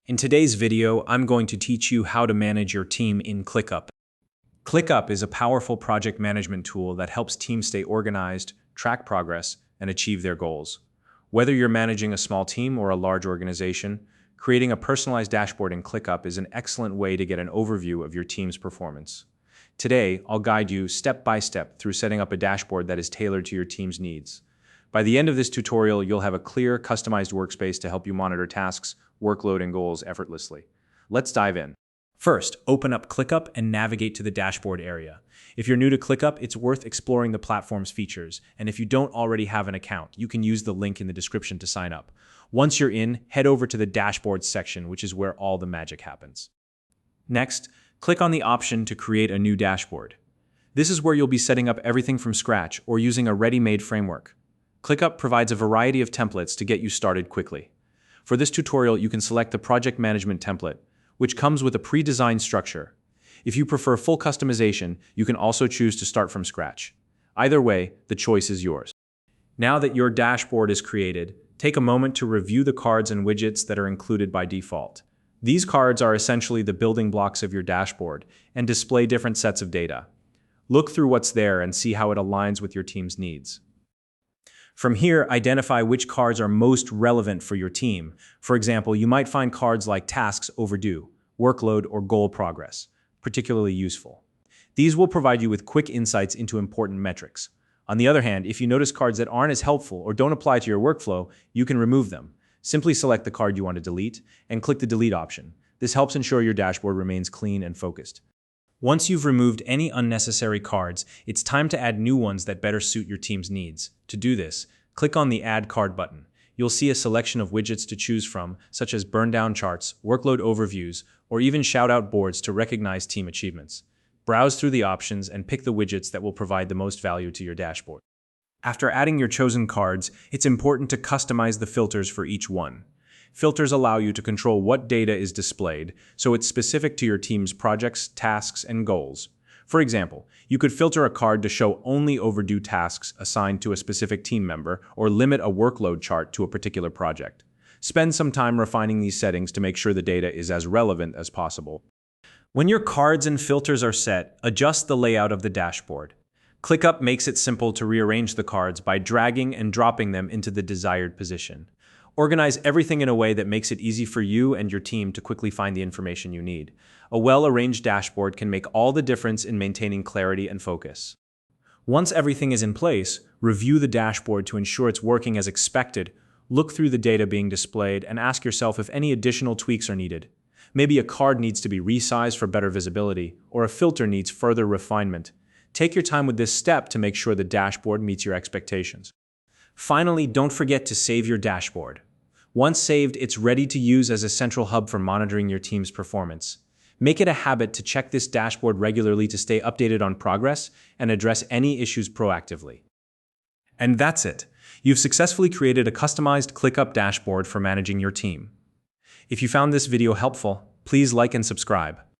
In today's video, I'm going to teach you how to manage your team in Clickup. Clickup is a powerful project management tool that helps teams stay organized, track progress, and achieve their goals. Whether you're managing a small team or a large organization, creating a personalized dashboard in Clickup is an excellent way to get an overview of your team's performance. Today, I'll guide you step by step through setting up a dashboard that is tailored to your team's needs. By the end of this tutorial, you'll have a clear, customized workspace to help you monitor tasks, workload, and goals effortlessly. Let's dive in. First, open up Clickup and navigate to the dashboard area. If you're new to Clickup, it's worth exploring the platform's features, and if you don't already have an account, you can use the link in the description to sign up. Once you're in, head over to the Dashboard section, which is where all the magic happens. Next, click on the option to create a new dashboard. This is where you'll be setting up everything from scratch or using a ready-made framework. Clickup provides a variety of templates to get you started quickly. For this tutorial, you can select the Project Management template, which comes with a pre-designed structure. If you prefer full customization, you can also choose to start from scratch. Either way, the choice is yours. Now that your dashboard is created, take a moment to review the cards and widgets that are included by default. These cards are essentially the building blocks of your dashboard and display different sets of data. Look through what's there and see how it aligns with your team's needs. From here, identify which cards are most relevant for your team. For example, you might find cards like tasks overdue, workload, or goal progress particularly useful. These will provide you with quick insights into important metrics. On the other hand, if you notice cards that aren't as helpful or don't apply to your workflow, you can remove them. Simply select the card you want to delete and click the delete option. This helps ensure your dashboard remains clean and focused. Once you've removed any unnecessary cards, it's time to add new ones that better suit your team's needs. To do this, click on the Add Card button. You'll see a selection of widgets to choose from, such as burn-down charts, workload overviews, or even shout-out boards to recognize team achievements. Browse through the options and pick the widgets that will provide the most value to your dashboard. After adding your chosen cards, it's important to customize the filters for each one. Filters allow you to control what data is displayed, so it's specific to your team's projects, tasks, and goals. For example, you could filter a card to show only overdue tasks assigned to a specific team member or limit a workload chart to a particular project. Spend some time refining these settings to make sure the data is as relevant as possible. When your cards and filters are set, adjust the layout of the dashboard. Clickup makes it simple to rearrange the cards by dragging and dropping them into the desired position. Organize everything in a way that makes it easy for you and your team to quickly find the information you need. A well-arranged dashboard can make all the difference in maintaining clarity and focus. Once everything is in place, review the dashboard to ensure it's working as expected. Look through the data being displayed and ask yourself if any additional tweaks are needed. Maybe a card needs to be resized for better visibility, or a filter needs further refinement. Take your time with this step to make sure the dashboard meets your expectations. Finally, don't forget to save your dashboard. Once saved, it's ready to use as a central hub for monitoring your team's performance. Make it a habit to check this dashboard regularly to stay updated on progress and address any issues proactively. And that's it. You've successfully created a customized Clickup dashboard for managing your team. If you found this video helpful, please like and subscribe.